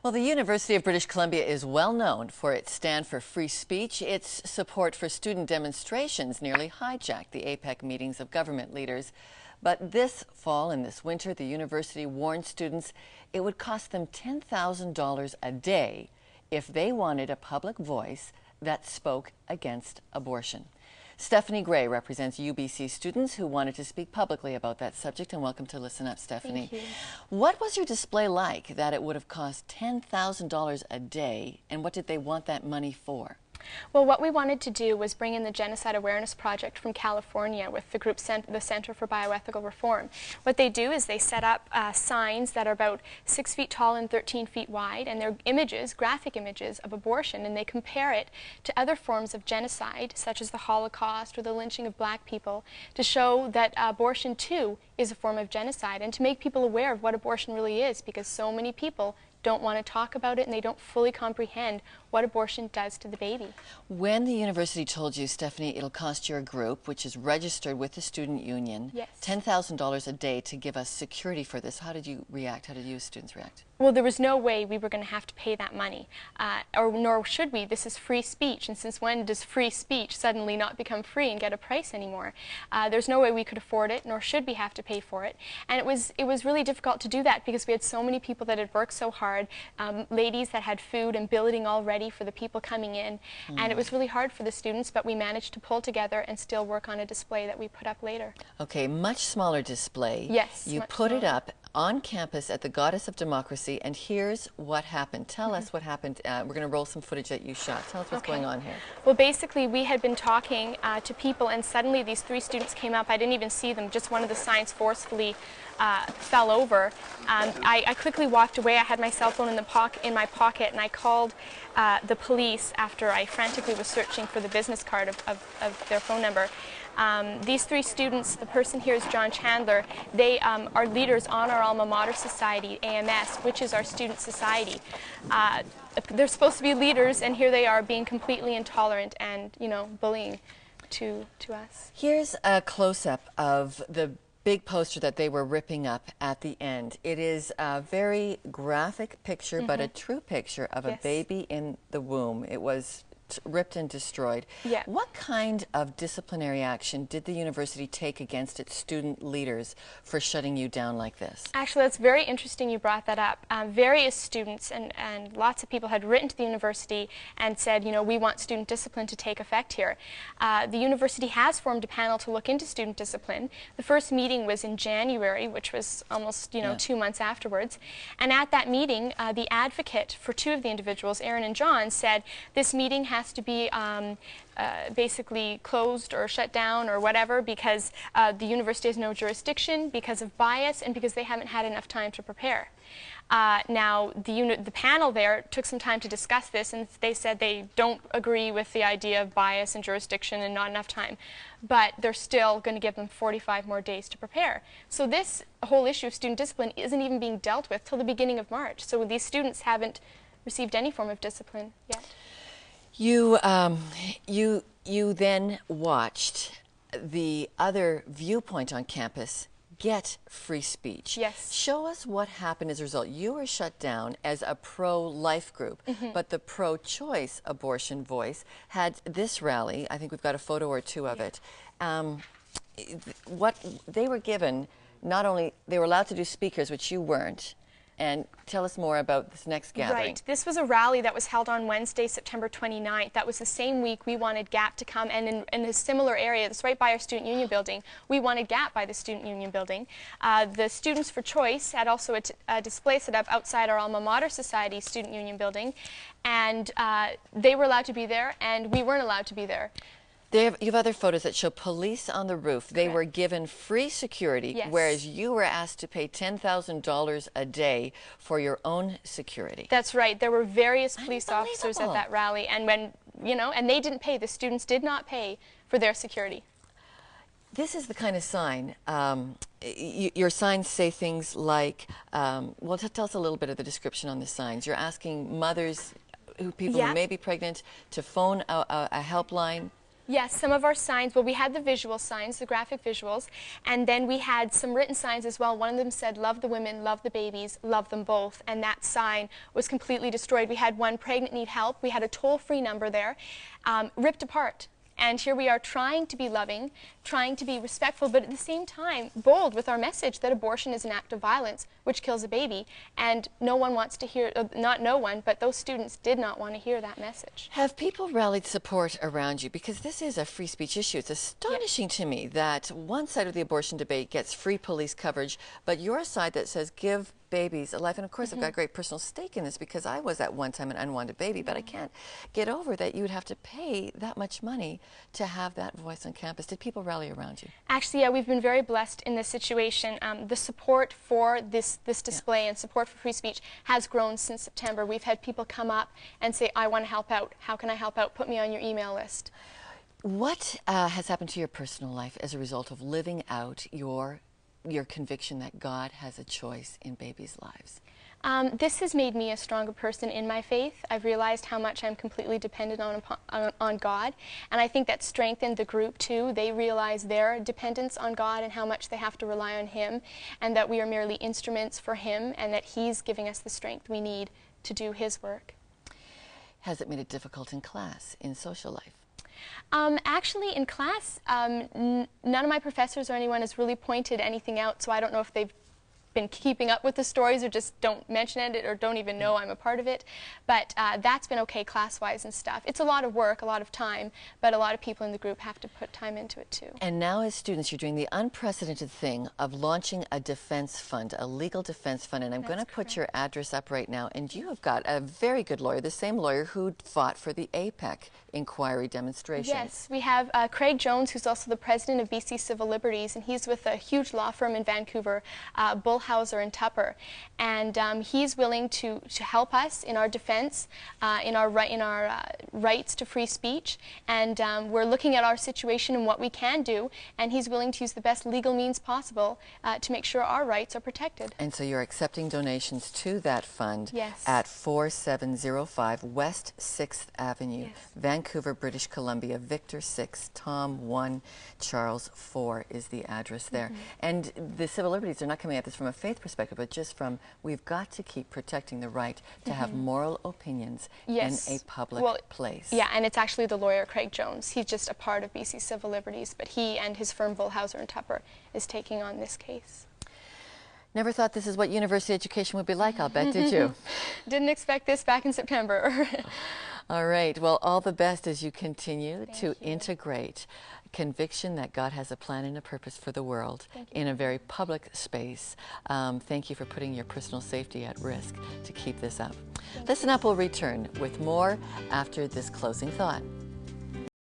Well, the University of British Columbia is well known for its stand for free speech. Its support for student demonstrations nearly hijacked the APEC meetings of government leaders. But this fall and this winter, the university warned students it would cost them $10,000 a day if they wanted a public voice that spoke against abortion. Stephanie Gray represents UBC students who wanted to speak publicly about that subject, and welcome to Listen Up, Stephanie. Thank you. What was your display like that it would have cost $10,000 a day, and what did they want that money for? Well, what we wanted to do was bring in the Genocide Awareness Project from California with the group the Center for Bioethical Reform. What they do is they set up signs that are about 6 feet tall and 13 feet wide, and they're images, graphic images of abortion, and they compare it to other forms of genocide, such as the Holocaust or the lynching of black people, to show that abortion too is a form of genocide, and to make people aware of what abortion really is, because so many people don't want to talk about it and they don't fully comprehend what abortion does to the baby. When the university told you, Stephanie, it'll cost your group, which is registered with the student union, yes, $10,000 a day to give us security for this, how did you react? How did you students react? Well, there was no way we were going to have to pay that money, nor should we. This is free speech, and since when does free speech suddenly not become free and get a price anymore? There's no way we could afford it, nor should we have to pay for it. And it was really difficult to do that because we had so many people that had worked so hard, ladies that had food and billeting all ready for the people coming in, and it was really hard for the students, but we managed to pull together and still work on a display that we put up later. Okay, much smaller display. Yes, you put it up on campus at the Goddess of Democracy, and here's what happened. Tell us what happened. We're going to roll some footage that you shot. Tell us what's going on here. Well, basically, we had been talking to people, and suddenly these 3 students came up. I didn't even see them. Just one of the signs forcefully fell over. I quickly walked away. I had my cell phone in my pocket, and I called the police after I frantically was searching for the business card of their phone number. These 3 students, the person here is John Chandler. They are leaders on our alma mater society, AMS, which is our student society. They're supposed to be leaders, and here they are being completely intolerant and, bullying to us. Here's a close-up of the big poster that they were ripping up at the end. It is a very graphic picture, but a true picture of a baby in the womb. It was ripped and destroyed. Yeah. What kind of disciplinary action did the university take against its student leaders for shutting you down like this? Actually, that's very interesting you brought that up. Various students and lots of people had written to the university and said, we want student discipline to take effect here. The university has formed a panel to look into student discipline. The first meeting was in January, which was almost 2 months afterwards. And at that meeting, the advocate for 2 of the individuals, Aaron and John, said this meeting has to be basically closed or shut down or whatever because the university has no jurisdiction, because of bias, and because they haven't had enough time to prepare. Now, the panel there took some time to discuss this, and they said they don't agree with the idea of bias and jurisdiction and not enough time, but they're still going to give them 45 more days to prepare. So this whole issue of student discipline isn't even being dealt with till the beginning of March. So these students haven't received any form of discipline yet. You then watched the other viewpoint on campus get free speech. Yes. Show us what happened as a result. You were shut down as a pro-life group, but the pro-choice abortion voice had this rally. I think we've got a photo or 2 of it. What they were given, not only, they were allowed to do speakers, which you weren't. And tell us more about this next gathering. Right. This was a rally that was held on Wednesday, September 29th. That was the same week we wanted GAP to come, and in a similar area, that's right by our Student Union building, we wanted GAP by the Student Union building. The Students for Choice had also a display set up outside our alma mater society Student Union building, and they were allowed to be there, and we weren't allowed to be there. You have other photos that show police on the roof. They were given free security, whereas you were asked to pay $10,000 a day for your own security. That's right. There were various police officers at that rally, and and they didn't pay. The students did not pay for their security. This is the kind of sign. Your signs say things like, well, tell us a little bit of the description on the signs. You're asking mothers, people who may be pregnant, to phone a helpline. Yes, some of our signs, well, we had the visual signs, the graphic visuals, and then we had some written signs as well. One of them said, love the women, love the babies, love them both, and that sign was completely destroyed. We had one, pregnant, need help. We had a toll-free number there, ripped apart. And here we are trying to be loving, trying to be respectful, but at the same time bold with our message that abortion is an act of violence which kills a baby. And no one wants to hear, not no one, but those students did not want to hear that message. Have people rallied support around you? Because this is a free speech issue. It's astonishing to me that one side of the abortion debate gets free police coverage, but your side that says give babies a life. And of course, I've got a great personal stake in this because I was at one time an unwanted baby, but I can't get over that you would have to pay that much money to have that voice on campus. Did people rally around you? Actually, yeah, we've been very blessed in this situation. The support for this display and support for free speech has grown since September. We've had people come up and say, I want to help out. How can I help out? Put me on your email list. What has happened to your personal life as a result of living out your conviction that God has a choice in babies' lives? This has made me a stronger person in my faith. I've realized how much I'm completely dependent on God, and I think that strengthened the group too. They realize their dependence on God and how much they have to rely on Him, and that we are merely instruments for Him, and that He's giving us the strength we need to do His work. Has it made it difficult in class, in social life? Actually, in class, none of my professors or anyone has really pointed anything out, so I don't know if they've been keeping up with the stories or just don't mention it or don't even know I'm a part of it. But that's been okay class-wise and stuff. It's a lot of work, a lot of time, but a lot of people in the group have to put time into it too. And now as students, you're doing the unprecedented thing of launching a defense fund, a legal defense fund, and I'm going to put your address up right now. And you have got a very good lawyer, the same lawyer who fought for the APEC inquiry demonstrations. Yes, we have Craig Jones, who's also the president of BC Civil Liberties, and he's with a huge law firm in Vancouver, Bullhauser and Tupper, and he's willing to help us in our defense, in our rights to free speech, and we're looking at our situation and what we can do, and he's willing to use the best legal means possible to make sure our rights are protected. And so you're accepting donations to that fund. Yes. At 4705 West 6th Avenue, Yes. Vancouver, British Columbia, Victor 6, Tom 1, Charles 4 is the address there. And the civil liberties are not coming at this from a faith perspective, but just from we've got to keep protecting the right to have moral opinions in a public place. Yeah, and it's actually the lawyer Craig Jones. He's just a part of BC Civil Liberties, but he and his firm Bullhauser and Tupper is taking on this case. Never thought this is what university education would be like, I'll bet, did you? Didn't expect this back in September. All right. Well, all the best as you continue to integrate conviction that God has a plan and a purpose for the world in a very public space. Thank you for putting your personal safety at risk to keep this up. Listen up, we'll return with more after this closing thought.